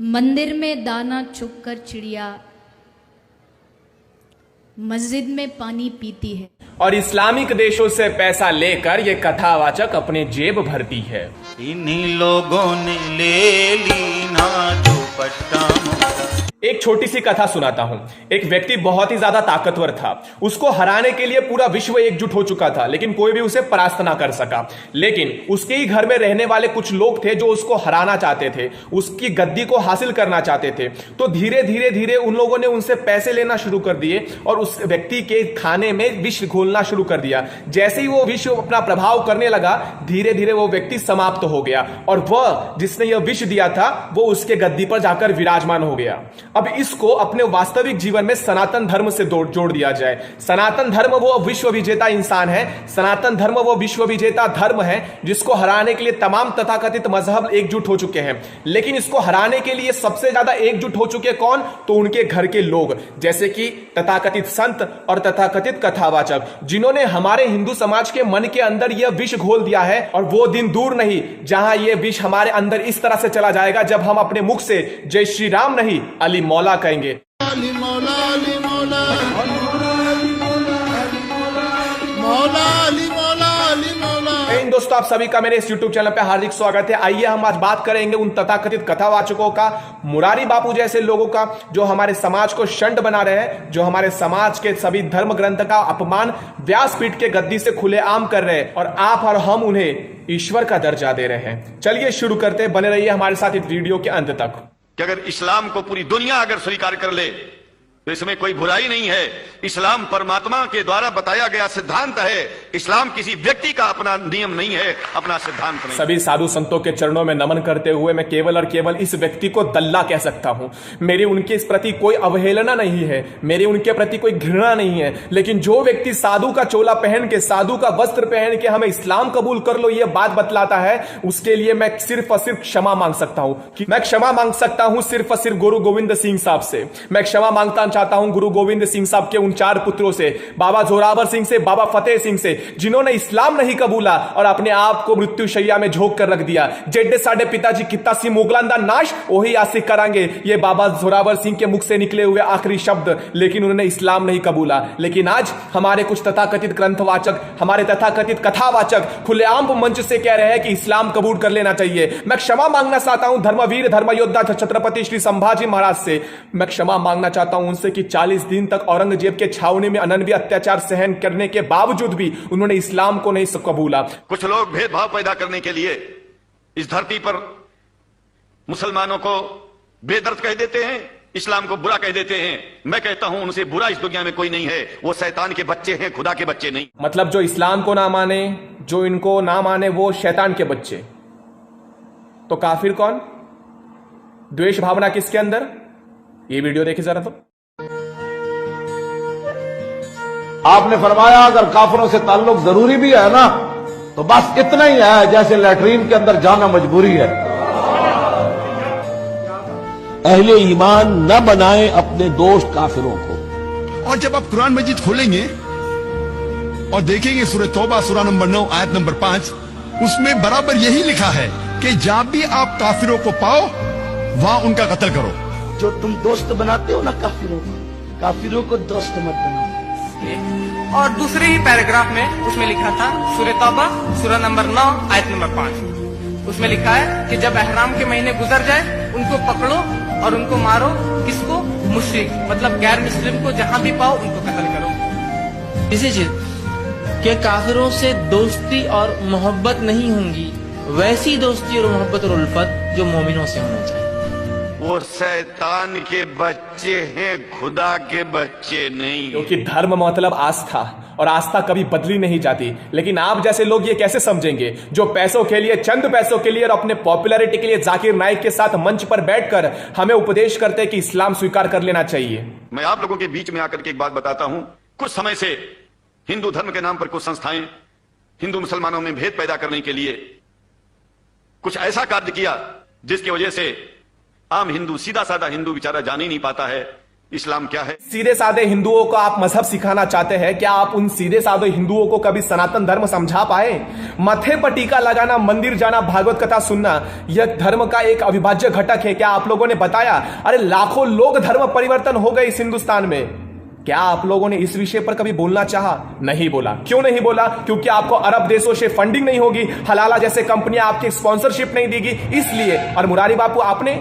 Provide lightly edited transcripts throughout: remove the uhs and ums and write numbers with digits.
मंदिर में दाना चुगकर चिड़िया मस्जिद में पानी पीती है। और इस्लामिक देशों से पैसा लेकर ये कथावाचक अपने जेब भरती है। इन्हीं लोगों ने ले ली ना दुपट्टा। एक छोटी सी कथा सुनाता हूं। एक व्यक्ति बहुत ही ज्यादा ताकतवर था, उसको हराने के लिए पूरा विश्व एकजुट हो चुका था, लेकिन कोई भी उसे परास्त ना कर सका। लेकिन उसके ही घर में रहने वाले कुछ लोग थे जो उसको हराना चाहते थे, उसकी गद्दी को हासिल करना चाहते थे। तो धीरे धीरे धीरे उन लोगों ने उनसे पैसे लेना शुरू कर दिए और उस व्यक्ति के खाने में विष घोलना शुरू कर दिया। जैसे ही वो विष अपना प्रभाव करने लगा, धीरे धीरे वो व्यक्ति समाप्त हो गया और वह जिसने यह विष दिया था वो उसके गद्दी पर जाकर विराजमान हो गया। अब इसको अपने वास्तविक जीवन में सनातन धर्म से जोड़ दिया जाए। सनातन धर्म वो विश्व विजेता इंसान है, सनातन धर्म वो विश्व विजेता धर्म है जिसको हराने के लिए तमाम तथाकथित मजहब एकजुट हो चुके हैं। लेकिन इसको हराने के लिए सबसे ज्यादा एकजुट हो चुके कौन? तो उनके घर के लोग, जैसे कि तथाकथित संत और तथाकथित कथावाचक, जिन्होंने हमारे हिंदू समाज के मन के अंदर यह विष घोल दिया है। और वो दिन दूर नहीं जहां यह विष हमारे अंदर इस तरह से चला जाएगा जब हम अपने मुख से जय श्री राम नहीं अली मौला कहेंगे। अली मौला, अली मौला, मौला, अली मौला, अली मौला। दोस्तों, आप सभी का मेरे इस YouTube चैनल पे हार्दिक स्वागत है। आइए हम आज बात करेंगे उन तथाकथित कथावाचकों का, मुरारी बापू जैसे लोगों का, जो हमारे समाज को शंड बना रहे हैं, जो हमारे समाज के सभी धर्म ग्रंथ का अपमान व्यासपीठ के गद्दी से खुलेआम कर रहे हैं और आप और हम उन्हें ईश्वर का दर्जा दे रहे हैं। चलिए शुरू करते हैं, बने रहिए हमारे साथ इस वीडियो के अंत तक। कि अगर इस्लाम को पूरी दुनिया अगर स्वीकार कर ले तो इसमें कोई बुराई नहीं है। इस्लाम परमात्मा के द्वारा बताया गया सिद्धांत है। इस्लाम किसी व्यक्ति का अपना नियम नहीं है, अपना सिद्धांत नहीं। सभी साधु संतों के चरणों में नमन करते हुए मैं केवल और केवल इस व्यक्ति को दल्ला कह सकता हूं। मेरी उनके इस प्रति कोई अवहेलना नहीं है, मेरी उनके प्रति कोई घृणा नहीं है। लेकिन जो व्यक्ति साधु का चोला पहन के, साधु का वस्त्र पहन के हमें इस्लाम कबूल कर लो ये बात बतलाता है, उसके लिए मैं सिर्फ और सिर्फ क्षमा मांग सकता हूं। मैं क्षमा मांग सकता हूं सिर्फ और सिर्फ गुरु गोविंद सिंह साहब से। मैं क्षमा मांगता चाहता हूं गुरु गोविंद सिंह साहब के उन 4 पुत्रों से, बाबा जोरावर सिंह से, बाबा फतेह सिंह से, जिन्होंने इस्लाम नहीं कबूला और अपने आप को मृत्यु शैया में झोंक कर रख दिया। जेडे साडे पिताजी कितना सी मुगलां दा नाश वही आसिक करांगे, ये बाबा जोरावर सिंह के मुख से निकले हुए आखिरी शब्द। लेकिन उन्होंने इस्लाम नहीं कबूला। लेकिन आज हमारे कुछ तथाकथित ग्रंथवाचक, हमारे तथाकथित कथावाचक खुलेआम मंच से कह रहे हैं कि इस्लाम कबूल कर लेना चाहिए। मैं क्षमा मांगना चाहता हूं धर्मवीर धर्मयोद्धा छत्रपति श्री संभाजी महाराज से। मैं क्षमा मांगना चाहता हूं उनसे कि 40 दिन तक औरंगजेब के छावनी में अनन्य अत्याचार सहन करने के बावजूद भी उन्होंने इस्लाम को नहीं कबूला। कुछ लोग भेदभाव पैदा करने के लिए इस धरती पर मुसलमानों को बेदर्द कह देते हैं, इस्लाम को बुरा कह देते हैं। मैं कहता हूं उनसे बुरा इस दुनिया में कोई नहीं है। वो शैतान के बच्चे हैं, खुदा के बच्चे नहीं। मतलब जो इस्लाम को ना माने, जो इनको ना माने, वो शैतान के बच्चे। तो काफिर कौन? द्वेष भावना किसके अंदर? ये वीडियो देखिए जरा। तो आपने फरमाया अगर काफिरों से ताल्लुक जरूरी भी है ना तो बस इतना ही है जैसे लैट्रीन के अंदर जाना मजबूरी है। अहले ईमान न बनाए अपने दोस्त काफिरों को। और जब आप कुरान मजीद खोलेंगे और देखेंगे सूरह तौबा सूरा नंबर 9 आयत नंबर 5, उसमें बराबर यही लिखा है कि जब भी आप काफिरों को पाओ वहां उनका कत्ल करो। जो तुम दोस्त बनाते हो ना काफिरों को दोस्त मत बनाओ। और दूसरे ही पैराग्राफ में उसमें लिखा था सूरह तौबा सूरा नंबर 9 आयत नंबर 5, उसमें लिखा है कि जब एहराम के महीने गुजर जाए उनको पकड़ो और उनको मारो। किसको? मुश्रिक, मतलब गैर मुस्लिम को जहां भी पाओ उनको कत्ल करो। इसी चीज के काफिरों से दोस्ती और मोहब्बत नहीं होंगी, वैसी दोस्ती और मोहब्बत और उल्फत जो मोमिनों से होना चाहिए। वो शैतान के बच्चे हैं, खुदा के बच्चे नहीं। क्योंकि धर्म मतलब आस्था, और आस्था कभी बदली नहीं जाती। लेकिन आप जैसे लोग ये कैसे समझेंगे जो पैसों के लिए, चंद पैसों के लिए और अपने पॉपुलैरिटी के लिए जाकिर नाइक के साथ मंच पर बैठकर हमें उपदेश करते हैं कि इस्लाम स्वीकार कर लेना चाहिए। मैं आप लोगों के बीच में आकर के एक बात बताता हूं। कुछ समय से हिंदू धर्म के नाम पर कुछ संस्थाएं हिंदू मुसलमानों में भेद पैदा करने के लिए कुछ ऐसा कार्य किया जिसकी वजह से आम हिंदू, सीधा साधा हिंदू बेचारा जान ही नहीं पाता है इस्लाम क्या है। सीधे साधे हिंदुओं को आप मजहब सिखाना चाहते हैं, क्या आप उन सीधे साधे हिंदुओं को कभी सनातन धर्म समझा पाए? मथे पर टीका लगाना, मंदिर जाना, भागवत कथा सुनना, यह धर्म का एक अविभाज्य घटक है। क्या आप लोगों ने बताया? अरे लाखों लोग धर्म परिवर्तन हो गए इस हिंदुस्तान में। क्या आप लोगों ने इस विषय पर कभी बोलना चाहा? नहीं बोला। क्यों नहीं बोला? क्योंकि आपको अरब देशों से फंडिंग नहीं होगी, हलाला जैसे कंपनियां आपकी स्पॉन्सरशिप नहीं देगी, इसलिए। और मुरारी बापू आपने,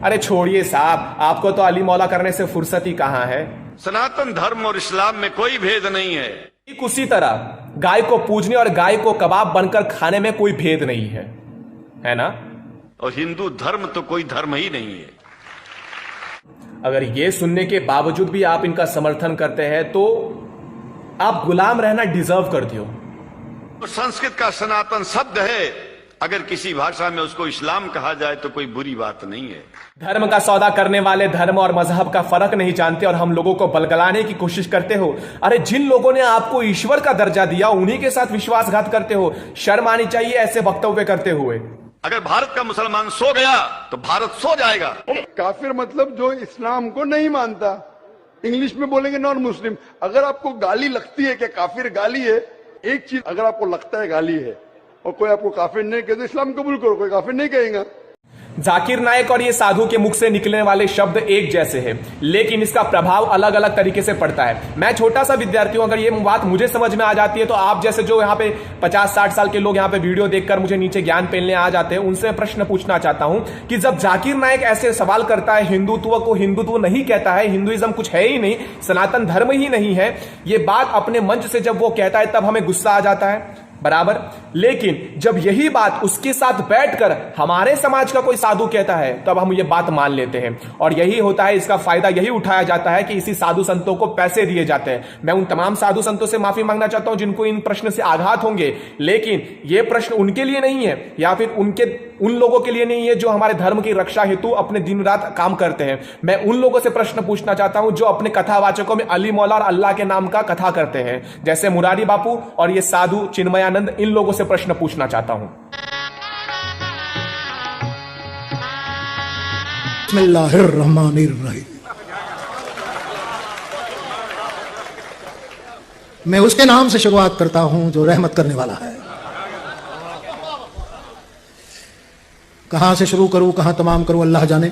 अरे छोड़िए साहब, आपको तो अली मौला करने से फुर्सत ही कहां है। सनातन धर्म और इस्लाम में कोई भेद नहीं है। ठीक उसी तरह गाय को पूजने और गाय को कबाब बनकर खाने में कोई भेद नहीं है ना? और हिंदू धर्म तो कोई धर्म ही नहीं है। अगर ये सुनने के बावजूद भी आप इनका समर्थन करते हैं तो आप गुलाम रहना डिजर्व करते हो। तो संस्कृत का सनातन शब्द है, अगर किसी भाषा में उसको इस्लाम कहा जाए तो कोई बुरी बात नहीं है। धर्म का सौदा करने वाले धर्म और मजहब का फर्क नहीं जानते और हम लोगों को बलगलाने की कोशिश करते हो। अरे जिन लोगों ने आपको ईश्वर का दर्जा दिया उन्हीं के साथ विश्वासघात करते हो। शर्म आनी चाहिए ऐसे वक्तव्य करते हुए। अगर भारत का मुसलमान सो गया तो भारत सो जाएगा। काफिर मतलब जो इस्लाम को नहीं मानता, इंग्लिश में बोलेंगे नॉन मुस्लिम। अगर आपको गाली लगती है कि काफिर गाली है, एक चीज अगर आपको लगता है गाली है और कोई आपको काफिर नहीं कहते, इस्लाम कबूल करो, कोई काफिर नहीं कहेगा। जाकिर नायक और ये साधु के मुख से निकलने वाले शब्द एक जैसे हैं, लेकिन इसका प्रभाव अलग अलग तरीके से पड़ता है। मैं छोटा सा विद्यार्थी हूं, अगर ये बात मुझे समझ में आ जाती है तो आप जैसे जो यहाँ पे 50-60 साल के लोग यहाँ पे वीडियो देखकर मुझे नीचे ज्ञान पेलने आ जाते हैं, उनसे प्रश्न पूछना चाहता हूं कि जब जाकिर नायक ऐसे सवाल करता है, हिंदुत्व को हिंदुत्व नहीं कहता है, हिंदुइज्म कुछ है ही नहीं, सनातन धर्म ही नहीं है, ये बात अपने मंच से जब वो कहता है तब हमें गुस्सा आ जाता है, बराबर। लेकिन जब यही बात उसके साथ बैठकर हमारे समाज का कोई साधु कहता है तब हम ये बात मान लेते हैं। और यही होता है, इसका फायदा यही उठाया जाता है कि इसी साधु संतों को पैसे दिए जाते हैं। मैं उन तमाम साधु संतों से माफी मांगना चाहता हूं जिनको इन प्रश्न से आघात होंगे, लेकिन ये प्रश्न उनके लिए नहीं है या फिर उन लोगों के लिए नहीं है जो हमारे धर्म की रक्षा हेतु अपने दिन रात काम करते हैं। मैं उन लोगों से प्रश्न पूछना चाहता हूं जो अपने कथावाचकों में अली मौला और अल्लाह के नाम का कथा करते हैं, जैसे मुरारी बापू और ये साधु चिन्मयानंद। इन लोगों से प्रश्न पूछना चाहता हूं। बिस्मिल्लाहिर्रहमानिर्रहीम। मैं उसके नाम से शुरुआत करता हूं जो रहमत करने वाला है। कहां से शुरू करूं, कहां तमाम करूं, अल्लाह जाने।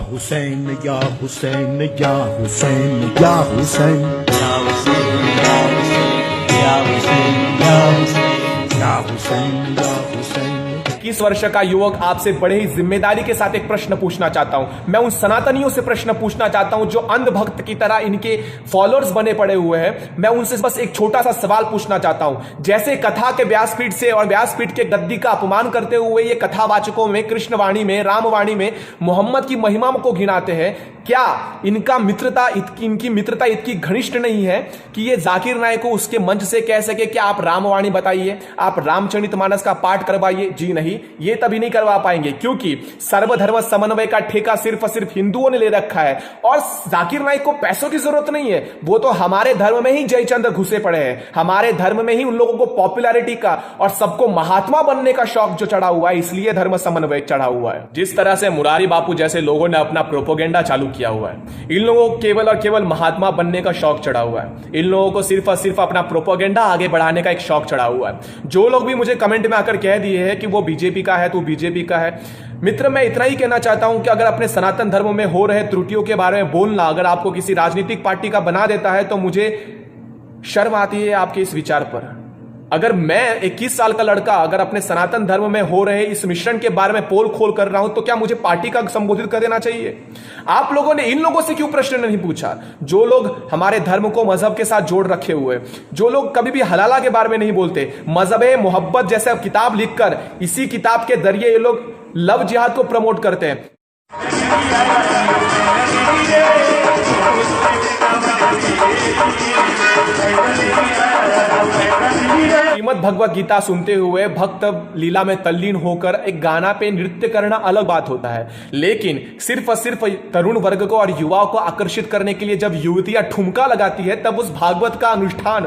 हुसैन या हुसैन या हुसैन या हुसैन या हुसैन या हुसैन या हुसैन या हुसैन या हुसैन या हुसैन। 21 वर्ष का युवक आपसे बड़े ही जिम्मेदारी के साथ एक प्रश्न पूछना चाहता हूं। मैं उन सनातनियों से प्रश्न पूछना चाहता हूं जो अंधभक्त की तरह इनके फॉलोअर्स बने पड़े हुए हैं। मैं उनसे बस एक छोटा सा सवाल पूछना चाहता हूं। जैसे कथा के व्यासपीठ से और व्यासपीठ के गद्दी का अपमान करते हुए ये कथावाचकों में, कृष्णवाणी में, रामवाणी में मोहम्मद की महिमा को गिनाते हैं, क्या इनकी मित्रता इतनी घनिष्ठ नहीं है कि ये जाकिर नायक को उसके मंच से कह सके कि आप रामवाणी बताइए, आप रामचरितमानस का पाठ करवाइए? जी नहीं, ये तभी नहीं करवा पाएंगे क्योंकि सर्वधर्म समन्वय का ठेका सिर्फ और सिर्फ हिंदुओं ने ले रखा है और जाकिर नायक को पैसों की जरूरत नहीं है। वो तो हमारे धर्म में ही जयचंद्र घुसे पड़े हैं, हमारे धर्म में ही उन लोगों को पॉपुलैरिटी का और सबको महात्मा बनने का शौक जो चढ़ा हुआ है, इसलिए धर्म समन्वय चढ़ा हुआ है। जिस तरह से मुरारी बापू जैसे लोगों ने अपना प्रोपोगेंडा चालू किया हुआ है, इन लोगों को केवल और केवल महात्मा बनने का शौक चढ़ा हुआ है। इन लोगों को सिर्फ और सिर्फ अपना प्रोपोगेंडा आगे बढ़ाने का एक शौक चढ़ा हुआ है। जो लोग भी मुझे कमेंट में आकर कह दिए हैं कि वो बीजेपी का है तो बीजेपी का है, मित्र मैं इतना ही कहना चाहता हूं कि अगर अपने सनातन धर्म में हो रहे त्रुटियों के बारे में बोलना अगर आपको किसी राजनीतिक पार्टी का बना देता है तो मुझे शर्म आती है आपके इस विचार पर। अगर मैं 21 साल का लड़का अगर अपने सनातन धर्म में हो रहे इस मिश्रण के बारे में पोल खोल कर रहा हूं तो क्या मुझे पार्टी का संबोधित कर देना चाहिए? आप लोगों ने इन लोगों से क्यों प्रश्न नहीं पूछा जो लोग हमारे धर्म को मजहब के साथ जोड़ रखे हुए, जो लोग कभी भी हलाला के बारे में नहीं बोलते, मजहब मोहब्बत जैसे किताब लिखकर इसी किताब के जरिए ये लोग लव जिहाद को प्रमोट करते हैं। श्रीमद् भगवत गीता सुनते हुए भक्त लीला में तल्लीन होकर एक गाना पे नृत्य करना अलग बात होता है, लेकिन सिर्फ और सिर्फ तरुण वर्ग को और युवाओं को आकर्षित करने के लिए जब युवतियां ठुमका लगाती है तब उस भागवत का अनुष्ठान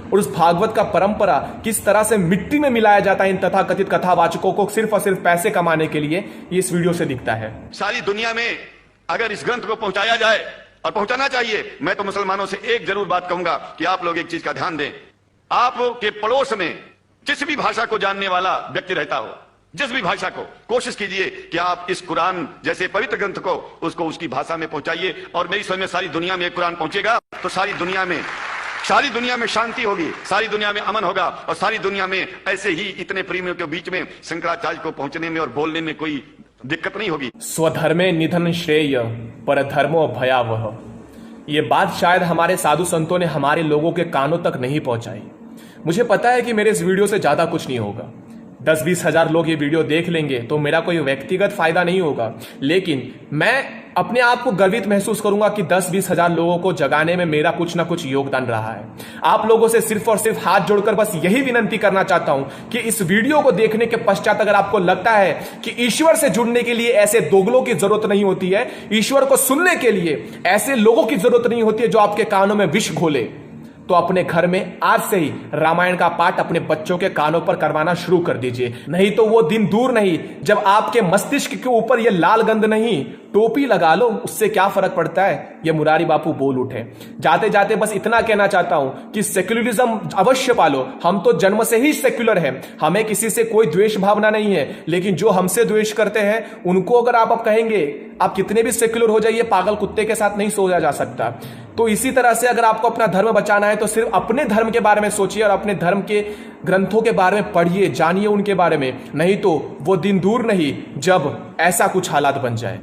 और उस भागवत का परंपरा किस तरह से मिट्टी में मिलाया जाता है इन तथाकथित कथावाचकों को सिर्फ और सिर्फ पैसे कमाने के लिए, ये इस वीडियो से दिखता है। सारी दुनिया में अगर इस ग्रंथ को पहुंचाया जाए, और पहुंचाना चाहिए, मैं तो मुसलमानों से एक जरूर बात कहूंगा कि आप लोग एक चीज का ध्यान दें। आपके पड़ोस में जिस भी भाषा को जानने वाला व्यक्ति रहता हो, जिस भी भाषा को, कोशिश कीजिए कि आप इस कुरान जैसे पवित्र ग्रंथ को उसको उसकी भाषा में पहुंचाइए। और मेरी समझ में सारी दुनिया में कुरान पहुंचेगा तो सारी दुनिया में शांति होगी, सारी दुनिया में अमन होगा, और सारी दुनिया में ऐसे ही इतने प्रेमियों के बीच में शंकराचार्य को पहुंचने में और बोलने में कोई दिक्कत नहीं होगी। स्वधर्मे निधन श्रेय परधर्मो भयावह। ये बात शायद हमारे साधु संतों ने हमारे लोगों के कानों तक नहीं पहुंचाई। मुझे पता है कि मेरे इस वीडियो से ज्यादा कुछ नहीं होगा, 10-20 हजार लोग ये वीडियो देख लेंगे तो मेरा कोई व्यक्तिगत फायदा नहीं होगा, लेकिन मैं अपने आप को गर्वित महसूस करूंगा कि 10-20 हजार लोगों को जगाने में मेरा कुछ ना कुछ योगदान रहा है। आप लोगों से सिर्फ और सिर्फ हाथ जोड़कर बस यही विनंती करना चाहता हूं कि इस वीडियो को देखने के पश्चात अगर आपको लगता है कि ईश्वर से जुड़ने के लिए ऐसे दोगलों की जरूरत नहीं होती है, ईश्वर को सुनने के लिए ऐसे लोगों की जरूरत नहीं होती है जो आपके कानों में विष घोले, तो अपने घर में आज से ही रामायण का पाठ अपने बच्चों के कानों पर करवाना शुरू कर दीजिए। नहीं तो वो दिन दूर नहीं जब आपके मस्तिष्क के ऊपर ये लाल गंध नहीं, टोपी लगा लो, उससे क्या फर्क पड़ता है, ये मुरारी बापू बोल उठे। जाते जाते बस इतना कहना चाहता हूं कि सेक्युलरिज्म अवश्य पालो। हम तो जन्म से ही सेक्युलर हैं, हमें किसी से कोई द्वेष भावना नहीं है, लेकिन जो हमसे द्वेष करते हैं उनको अगर आप कहेंगे आप कितने भी सेक्युलर हो जाइए, पागल कुत्ते के साथ नहीं सोया जा सकता। तो इसी तरह से अगर आपको अपना धर्म बचाना है तो सिर्फ अपने धर्म के बारे में सोचिए और अपने धर्म के ग्रंथों के बारे में पढ़िए, जानिए उनके बारे में। नहीं तो वो दिन दूर नहीं जब ऐसा कुछ हालात बन जाए।